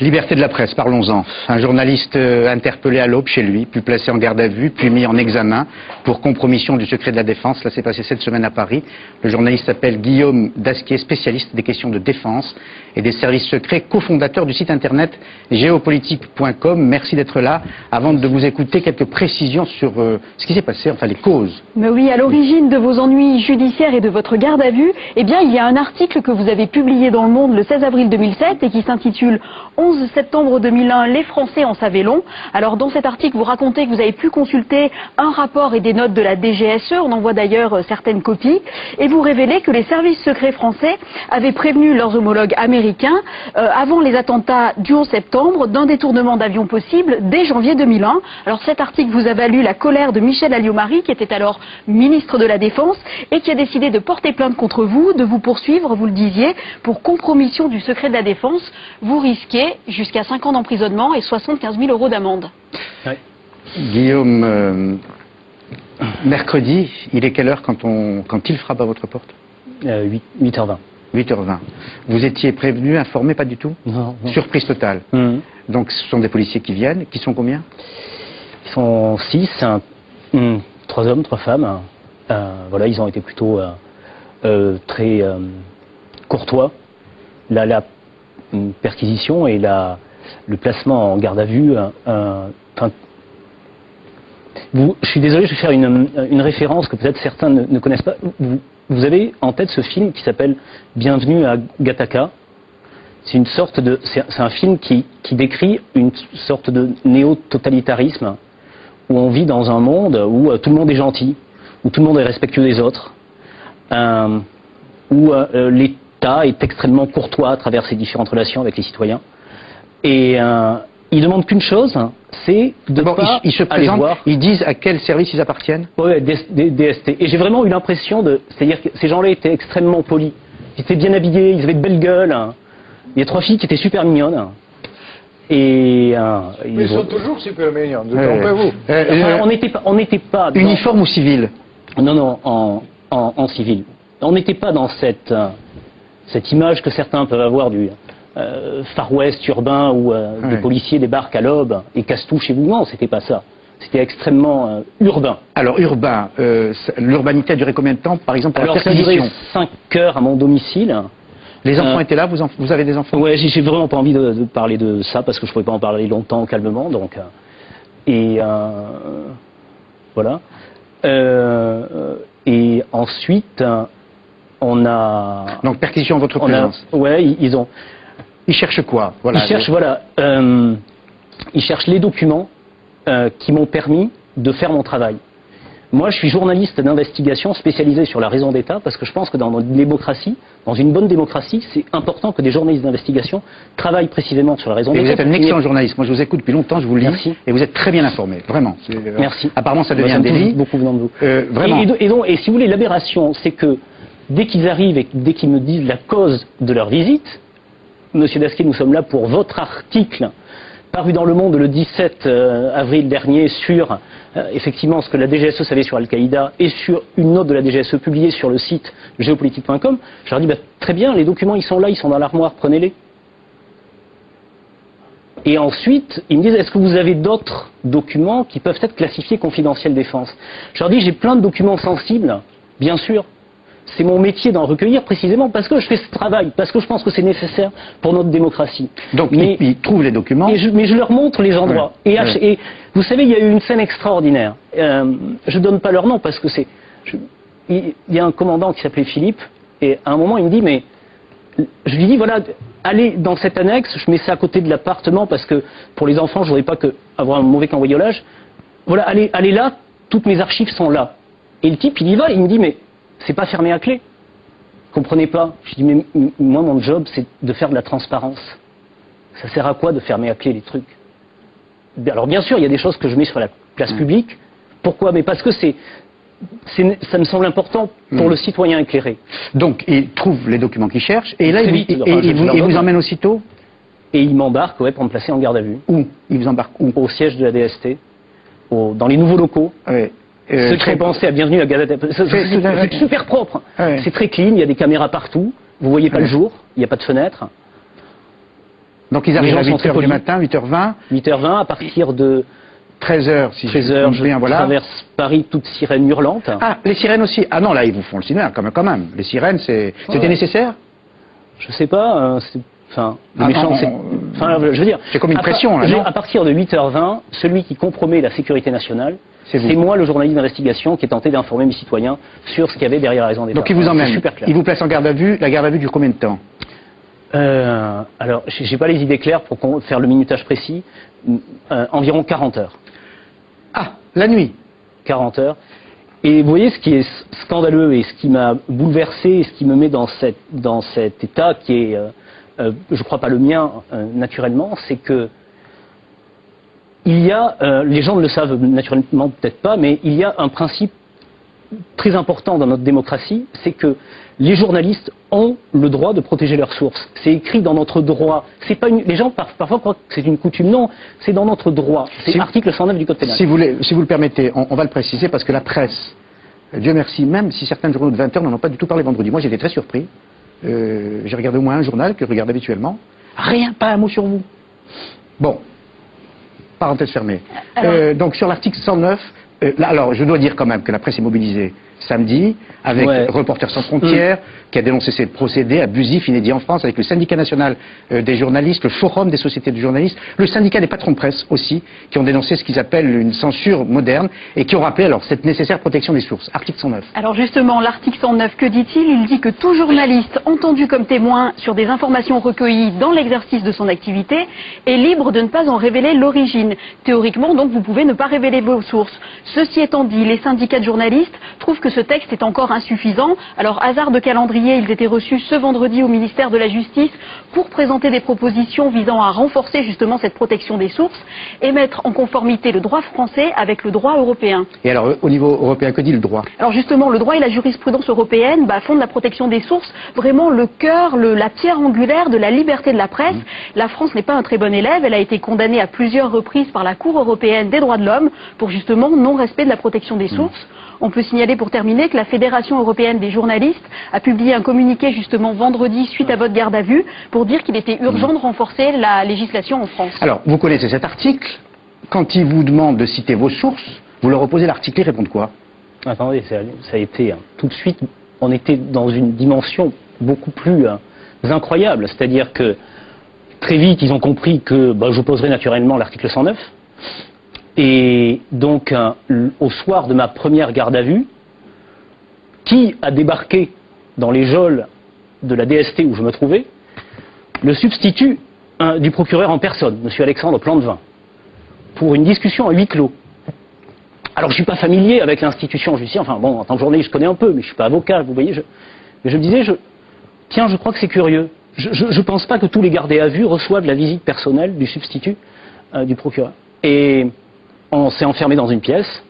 Liberté de la presse, parlons-en. Un journaliste interpellé à l'aube chez lui, puis placé en garde à vue, puis mis en examen pour compromission du secret de la défense. Cela s'est passé cette semaine à Paris. Le journaliste s'appelle Guillaume Dasquier, spécialiste des questions de défense et des services secrets, cofondateur du site internet géopolitique.com. Merci d'être là. Avant de vous écouter, quelques précisions sur ce qui s'est passé, enfin les causes. Mais oui, à l'origine de vos ennuis judiciaires et de votre garde à vue, eh bien, il y a un article que vous avez publié dans Le Monde le 16 avril 2007 et qui s'intitule 11 septembre 2001, les Français en savaient long. Alors dans cet article, vous racontez que vous avez pu consulter un rapport et des notes de la DGSE, on en voit d'ailleurs certaines copies, et vous révélez que les services secrets français avaient prévenu leurs homologues américains avant les attentats du 11 septembre d'un détournement d'avion possible dès janvier 2001. Alors cet article vous a valu la colère de Michel Alliot-Marie, qui était alors ministre de la Défense et qui a décidé de porter plainte contre vous, de vous poursuivre, vous le disiez, pour compromission du secret de la défense. Vous risquez jusqu'à 5 ans d'emprisonnement et 75 000 € d'amende. Ouais. Guillaume, mercredi, il est quelle heure quand il frappe à votre porte? 8h20. 8h20. Vous étiez prévenu, informé, pas du tout? Non. Surprise totale. Donc ce sont des policiers qui viennent, qui sont combien? Ils sont 6, 3 hommes, 3 femmes. Voilà, ils ont été plutôt très courtois. La perquisition et le placement en garde à vue. Je suis désolé, je vais faire une référence que peut-être certains ne connaissent pas. Vous avez en tête ce film qui s'appelle Bienvenue à Gattaca. C'est une sorte de, c'est un film qui décrit une sorte de néo-totalitarisme où on vit dans un monde où tout le monde est gentil, où tout le monde est respectueux des autres, où l'État est extrêmement courtois à travers ses différentes relations avec les citoyens. Et ils demandent qu'une chose, c'est de pas ils se aller présentent, voir. ils disent à quel service ils appartiennent? Oui, DST. Et j'ai vraiment eu l'impression c'est-à-dire que ces gens-là étaient extrêmement polis. Ils étaient bien habillés, ils avaient de belles gueules. Il y a 3 filles qui étaient super mignonnes. Et mais ils sont toujours super mignons, détrompez-vous. On n'était pas dans... Uniforme ou civil? Non, en civil. On n'était pas dans cette image que certains peuvent avoir du Far West urbain où des policiers débarquent à l'aube et cassent tout chez vous. Non, c'était pas ça. C'était extrêmement urbain. Alors urbain, l'urbanité a duré combien de temps, par exemple, pour Alors la ça a duré perquisition? 5 heures à mon domicile. Les enfants étaient là, vous avez des enfants? Ouais, j'ai vraiment pas envie de parler de ça parce que je pouvais pas en parler longtemps, calmement, donc voilà. Et ensuite, on a... Donc perquisition en votre présence. Ouais, Ils cherchent quoi? Voilà. Ils cherchent les documents qui m'ont permis de faire mon travail. Moi, je suis journaliste d'investigation spécialisé sur la raison d'État parce que je pense que dans une démocratie, dans une bonne démocratie, c'est important que des journalistes d'investigation travaillent précisément sur la raison d'État. Vous êtes un excellent journaliste. Moi, je vous écoute depuis longtemps, je vous le dis. Merci. Et vous êtes très bien informé, vraiment. Merci. Apparemment, ça devient un délit. Beaucoup venant de vous. Vraiment. Et si vous voulez, l'aberration, c'est que dès qu'ils arrivent et dès qu'ils me disent la cause de leur visite, Monsieur Dasquier, nous sommes là pour votre article paru dans Le Monde le 17 avril dernier sur effectivement ce que la DGSE savait sur Al-Qaïda et sur une note de la DGSE publiée sur le site géopolitique.com. Je leur dis très bien, les documents ils sont là, ils sont dans l'armoire, prenez-les. Et ensuite, ils me disent, est-ce que vous avez d'autres documents qui peuvent être classifiés confidentiels défense? Je leur dis, j'ai plein de documents sensibles, bien sûr. C'est mon métier d'en recueillir précisément parce que je fais ce travail, parce que je pense que c'est nécessaire pour notre démocratie. Donc ils trouvent les documents. Mais je leur montre les endroits. Et vous savez, il y a eu une scène extraordinaire. Je donne pas leur nom parce que il y a un commandant qui s'appelait Philippe et à un moment il me dit, mais je lui dis voilà, allez dans cette annexe, je mets ça à côté de l'appartement parce que pour les enfants je voudrais pas avoir un mauvais cambriolage. Voilà, allez là, toutes mes archives sont là. Et le type il y va, il me dit mais c'est pas fermé à clé. Vous comprenez pas? Je dis, mais moi, mon job, c'est de faire de la transparence. Ça sert à quoi de fermer à clé les trucs? Alors, bien sûr, il y a des choses que je mets sur la place publique. Pourquoi? Mais parce que ça me semble important pour le citoyen éclairé. Donc, ils trouvent les documents qu'ils cherchent, et là, ils vous emmènent aussitôt? Et ils m'embarquent, pour me placer en garde à vue. Où? Ils vous embarquent où? Au siège de la DST, dans les nouveaux locaux. Secret pensé à Bienvenue à Gattaca. C'est super propre. C'est très clean, il y a des caméras partout. Vous voyez pas le jour, il n'y a pas de fenêtre. Donc ils arrivent à 8h du matin, 8h20 8h20, à partir de 13h, si 13h, je bien, voilà. traverse Paris, toute sirène hurlante. Ah, les sirènes aussi. Ah non, là, ils vous font le cinéma, quand même. Les sirènes, c'était nécessaire? Je sais pas, enfin, le méchant, enfin, je veux dire... C'est comme une pression, là, non? À partir de 8h20, celui qui compromet la sécurité nationale, c'est moi, le journaliste d'investigation, qui est tenté d'informer mes citoyens sur ce qu'il y avait derrière la raison des faits. Donc il vous emmène, il vous place en garde à vue. La garde à vue dure combien de temps? Alors, j'ai pas les idées claires pour faire le minutage précis. Environ 40 heures. Ah, la nuit? 40 heures. Et vous voyez, ce qui est scandaleux et ce qui m'a bouleversé et ce qui me met dans cet état qui est, je crois pas le mien naturellement, c'est que il y a, les gens ne le savent naturellement peut-être pas, mais il y a un principe très important dans notre démocratie, c'est que les journalistes ont le droit de protéger leurs sources. C'est écrit dans notre droit. C'est pas les gens parfois croient que c'est une coutume. Non, c'est dans notre droit. C'est l'article 109 du Code pénal. Si vous le permettez, on va le préciser parce que la presse, Dieu merci, même si certains journaux de 20h n'en ont pas du tout parlé vendredi. Moi, j'étais très surpris. J'ai regardé au moins un journal que je regarde habituellement. Rien, pas un mot sur vous. Bon, parenthèse fermée. Donc sur l'article 109, là, alors je dois dire quand même que la presse est mobilisée samedi avec Reporters sans frontières qui a dénoncé ces procédés abusifs inédits en France, avec le syndicat national des journalistes, le forum des sociétés de journalistes, le syndicat des patrons de presse aussi, qui ont dénoncé ce qu'ils appellent une censure moderne et qui ont rappelé alors cette nécessaire protection des sources. Article 109. Alors justement, l'article 109, que dit-il? Il dit que tout journaliste entendu comme témoin sur des informations recueillies dans l'exercice de son activité est libre de ne pas en révéler l'origine. Théoriquement, donc, vous pouvez ne pas révéler vos sources. Ceci étant dit, les syndicats de journalistes trouvent que ce texte est encore insuffisant. Alors, hasard de calendrier, ils étaient reçus ce vendredi au ministère de la Justice pour présenter des propositions visant à renforcer justement cette protection des sources et mettre en conformité le droit français avec le droit européen. Et alors, au niveau européen, que dit le droit? Alors justement, le droit et la jurisprudence européenne font de la protection des sources vraiment le cœur, la pierre angulaire de la liberté de la presse. La France n'est pas un très bon élève. Elle a été condamnée à plusieurs reprises par la Cour européenne des droits de l'homme pour justement non-respect de la protection des sources. On peut signaler pour terminer que la Fédération européenne des journalistes a publié un communiqué justement vendredi suite à votre garde à vue pour dire qu'il était urgent de renforcer la législation en France. Alors, vous connaissez cet article. Quand ils vous demandent de citer vos sources, vous leur opposez l'article, ils répondent quoi? Attendez, ça a été tout de suite, on était dans une dimension beaucoup plus incroyable. C'est-à-dire que très vite, ils ont compris que j'opposerais naturellement l'article 109. Et donc, au soir de ma première garde à vue, qui a débarqué dans les geôles de la DST où je me trouvais? Le substitut du procureur en personne, M. Alexandre Plantevin, pour une discussion à huis clos. Alors, je ne suis pas familier avec l'institution judiciaire, enfin bon, en tant que journaliste, je connais un peu, mais je ne suis pas avocat, vous voyez. Mais je me disais, tiens, je crois que c'est curieux. Je ne pense pas que tous les gardés à vue reçoivent la visite personnelle du substitut du procureur. Et on s'est enfermé dans une pièce,